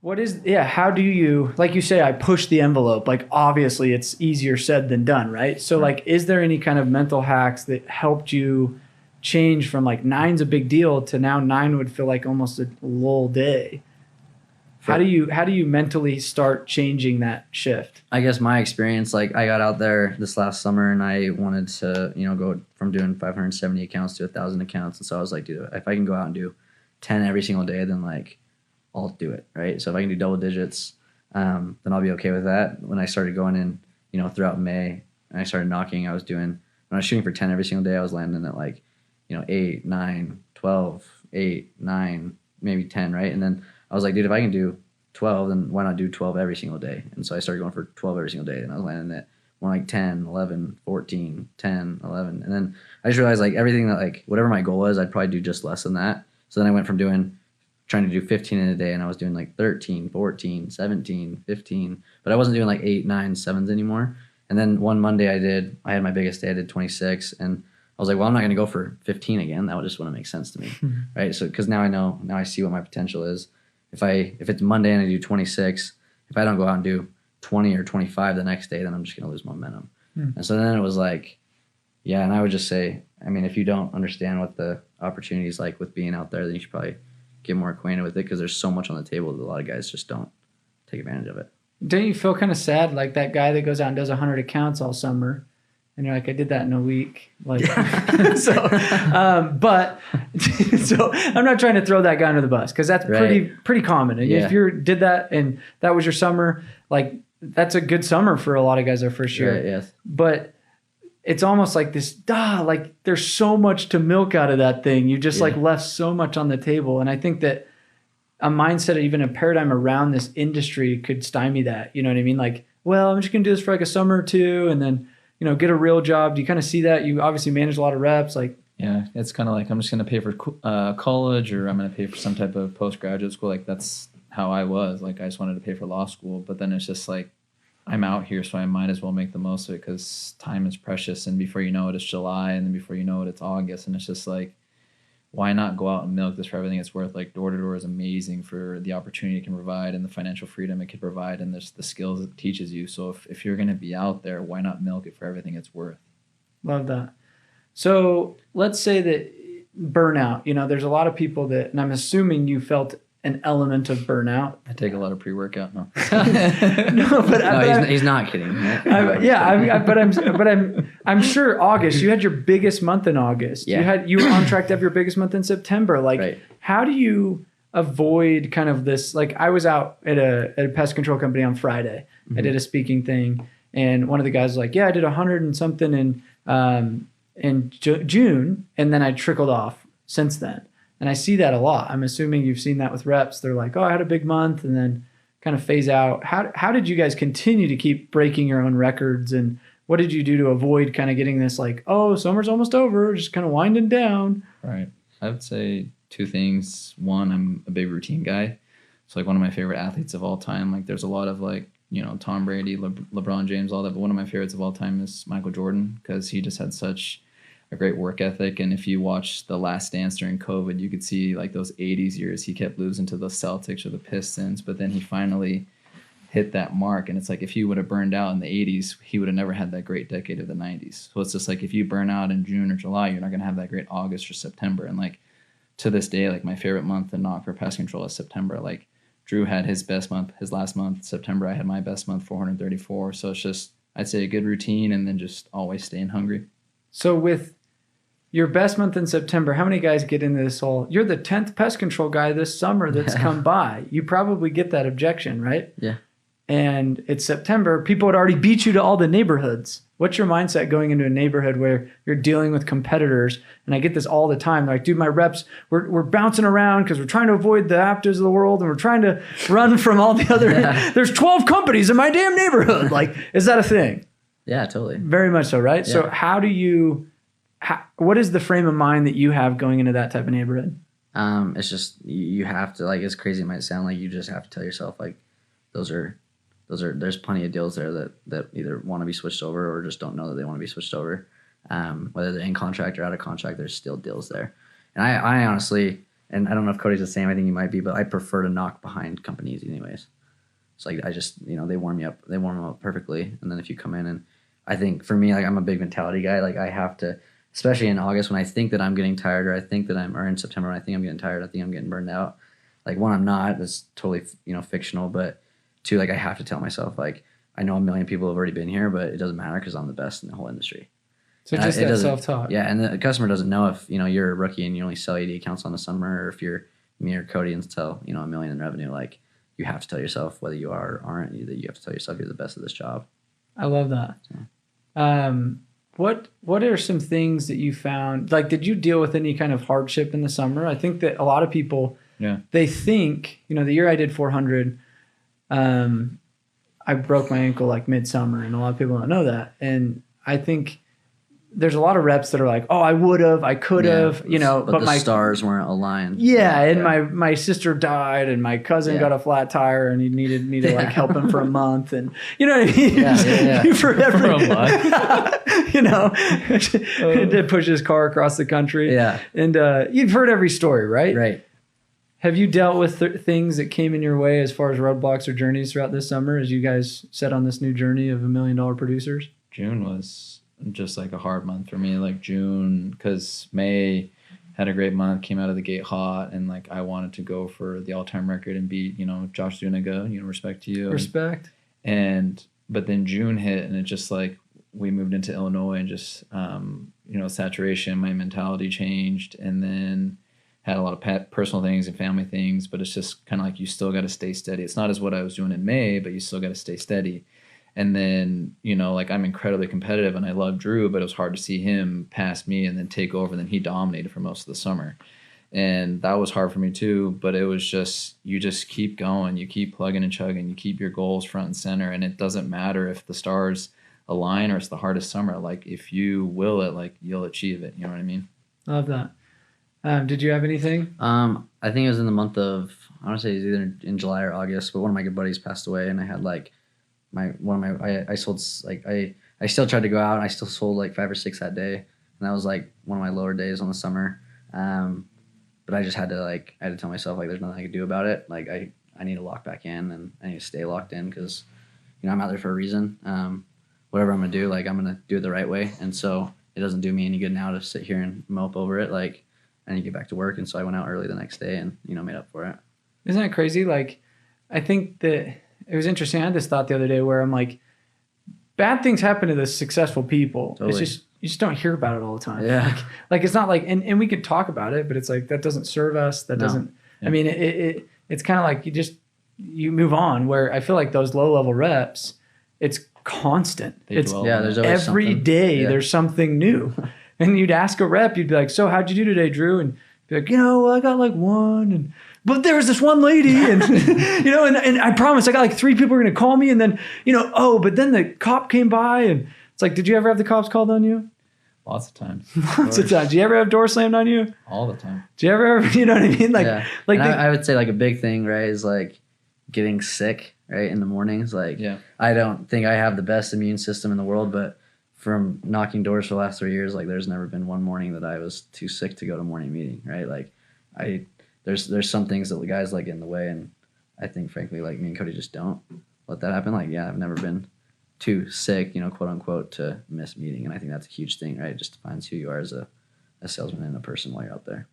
How do you, like you say, I push the envelope, like obviously it's easier said than done, right? So like, is there any kind of mental hacks that helped you change from like 9's a big deal to now 9 would feel like almost a lull day? How do you mentally start changing that shift? I guess my experience, like I got out there this last summer and I wanted to, go from doing 570 accounts to 1,000 accounts. And so I was like, dude, if I can go out and do 10 every single day, then like I'll do it, right? So if I can do double digits, then I'll be okay with that. When I started going in, throughout May and I started knocking, when I was shooting for 10 every single day, I was landing at like, 8, 9, 12, 8, 9, maybe 10, right? And then I was like, dude, if I can do 12, then why not do 12 every single day? And so I started going for 12 every single day, and I was landing at more like 10, 11, 14, 10, 11. And then I just realized like everything that like whatever my goal was, I'd probably do just less than that. So then I went from trying to do 15 in a day, and I was doing like 13, 14, 17, 15, but I wasn't doing like 8, 9, 7s anymore. And then one Monday I had my biggest day, I did 26, and I was like, well, I'm not going to go for 15 again. That just wouldn't make sense to me, right? So because now I see what my potential is. If it's Monday and I do 26, if I don't go out and do 20 or 25 the next day, then I'm just going to lose momentum. And so then it was like, yeah, and I would just say, I mean, if you don't understand what the opportunity is like with being out there, then you should probably get more acquainted with it, because there's so much on the table that a lot of guys just don't take advantage of it. Don't you feel kind of sad, like that guy that goes out and does 100 accounts all summer, and you're like, I did that in a week, like so I'm not trying to throw that guy under the bus, because that's pretty common. And if you did that and that was your summer, like that's a good summer for a lot of guys their first year. Right, yes. But it's almost like this, like there's so much to milk out of that thing. You just like left so much on the table. And I think that a mindset, even a paradigm around this industry could stymie that. You know what I mean? Like, well, I'm just going to do this for like a summer or two and then, get a real job. Do you kind of see that? You obviously manage a lot of reps. Like, yeah, it's kind of like, I'm just going to pay for college, or I'm going to pay for some type of postgraduate school. Like that's how I was. Like I just wanted to pay for law school, but then it's just like, I'm out here, so I might as well make the most of it, because time is precious. And before you know it, it's July, and then before you know it, it's August. And it's just like, why not go out and milk this for everything it's worth? Like door to door is amazing for the opportunity it can provide and the financial freedom it could provide, and there's the skills it teaches you. So if you're going to be out there, why not milk it for everything it's worth? Love that. So let's say that burnout, there's a lot of people that, and I'm assuming you felt an element of burnout. I take a lot of pre-workout. No, he's not kidding. I'm sure August. You had your biggest month in August. Yeah. You were on track to have your biggest month in September. Like, right. How do you avoid kind of this? Like, I was out at a pest control company on Friday. I did a speaking thing, and one of the guys was like, "Yeah, I did 100 and something in June, and then I trickled off since then." And I see that a lot. I'm assuming you've seen that with reps. They're like, oh, I had a big month, and then kind of phase out. How did you guys continue to keep breaking your own records? And what did you do to avoid kind of getting this like, oh, summer's almost over, just kind of winding down? Right. I would say two things. One, I'm a big routine guy. So like one of my favorite athletes of all time, like there's a lot of like, Tom Brady, LeBron James, all that. But one of my favorites of all time is Michael Jordan, because he just had such a great work ethic. And if you watch The Last Dance during COVID, you could see like those 80s years, he kept losing to the Celtics or the Pistons, but then he finally hit that mark. And it's like, if he would have burned out in the 80s, he would have never had that great decade of the 90s. So it's just like, if you burn out in June or July, you're not going to have that great August or September. And like to this day, like my favorite month to knock for pest control is September. Like Drew had his best month, his last month, September. I had my best month, 434. So it's just, I'd say a good routine, and then just always staying hungry. So with your best month in September, how many guys get into this whole, you're the 10th pest control guy this summer that's come by. You probably get that objection, right? Yeah. And it's September. People would already beat you to all the neighborhoods. What's your mindset going into a neighborhood where you're dealing with competitors? And I get this all the time. They're like, dude, my reps, we're bouncing around because we're trying to avoid the Aptos of the world, and we're trying to run from all the other, there's 12 companies in my damn neighborhood. Like, is that a thing? Yeah, totally. Very much so, right? Yeah. So how do you... what is the frame of mind that you have going into that type of neighborhood? It's just, you have to, like, as crazy it might sound, like you just have to tell yourself, like, there's plenty of deals there that either want to be switched over or just don't know that they want to be switched over. Whether they're in contract or out of contract, there's still deals there. And I honestly, and I don't know if Cody's the same. I think he might be, but I prefer to knock behind companies anyways. So like I just, they warm you up. They warm them up perfectly, and then if you come in, and I think for me, like I'm a big mentality guy. Like I have to, especially in August when I think that I'm getting tired, or or in September when I think I'm getting tired, I think I'm getting burned out. Like one, I'm not. That's totally fictional. But two, like I have to tell myself, like I know a million people have already been here, but it doesn't matter because I'm the best in the whole industry. So just that self-talk. Yeah, and the customer doesn't know if you're a rookie and you only sell 80 accounts on the summer, or if you're me or Cody and sell $1 million in revenue. Like you have to tell yourself, whether you are or aren't, that you have to tell yourself you're the best at this job. I love that. What are some things that you found? Like, did you deal with any kind of hardship in the summer? I think that a lot of people, they think, the year I did 400, I broke my ankle like midsummer, and a lot of people don't know that. And I think there's a lot of reps that are like, oh, I would have, I could have, but my stars weren't aligned. Yeah, and my sister died, and my cousin got a flat tire, and he needed me to like help him for a month, and you know what I mean? Yeah. For a month. He did push his car across the country. Yeah, and you've heard every story, right? Right. Have you dealt with things that came in your way as far as roadblocks or journeys throughout this summer as you guys set on this new journey of $1 million producers? June was just like a hard month for me. Like June, because May had a great month, came out of the gate hot, and like I wanted to go for the all-time record and beat Josh Zuniga. Respect to you. Respect. But then June hit, and it just like we moved into Illinois, and just saturation. My mentality changed, and then had a lot of personal things and family things. But it's just kind of like you still got to stay steady. It's not as what I was doing in May, but you still got to stay steady. And then, like I'm incredibly competitive and I love Drew, but it was hard to see him pass me and then take over. And then he dominated for most of the summer. And that was hard for me too. But it was just, you just keep going. You keep plugging and chugging. You keep your goals front and center. And it doesn't matter if the stars align or it's the hardest summer. Like if you will it, like you'll achieve it. You know what I mean? Love that. Did you have anything? I think it was in the month of, I want to say it was either in July or August, but one of my good buddies passed away, and I had like, I sold, like I still tried to go out, and I still sold like 5 or 6 that day, and that was like one of my lower days on the summer. But I just had to tell myself like there's nothing I could do about it. Like I need to lock back in, and I need to stay locked in because I'm out there for a reason. Whatever I'm gonna do, like I'm gonna do it the right way, and so it doesn't do me any good now to sit here and mope over it. Like I need to get back to work, and so I went out early the next day and made up for it. Isn't that crazy? Like I think that it was interesting. I had this thought the other day where I'm like, bad things happen to the successful people. Totally. It's just, you just don't hear about it all the time. Yeah. Like it's not like, and we could talk about it, but it's like, that doesn't serve us. That doesn't, I mean, it's kind of like you move on, where I feel like those low level reps, it's constant. There's always every something. Day there's something new. And you'd ask a rep, you'd be like, so how'd you do today, Drew? And be like, I got like 1, but there was this one lady, and and I promise I got like 3 people were gonna call me, and then but then the cop came by, and it's like, did you ever have the cops called on you? Lots of times. Lots of times. Do you ever have doors slammed on you? All the time. Do you ever you know what I mean? Like, I would say like a big thing, right, is like getting sick, right, in the mornings. Like, I don't think I have the best immune system in the world, but from knocking doors for the last 3 years, like there's never been one morning that I was too sick to go to morning meeting, right? Like there's some things that the guys like get in the way, and I think frankly like me and Cody just don't let that happen. Like I've never been too sick, quote unquote, to miss meeting, and I think that's a huge thing, right? It just defines who you are as a salesman and a person while you're out there.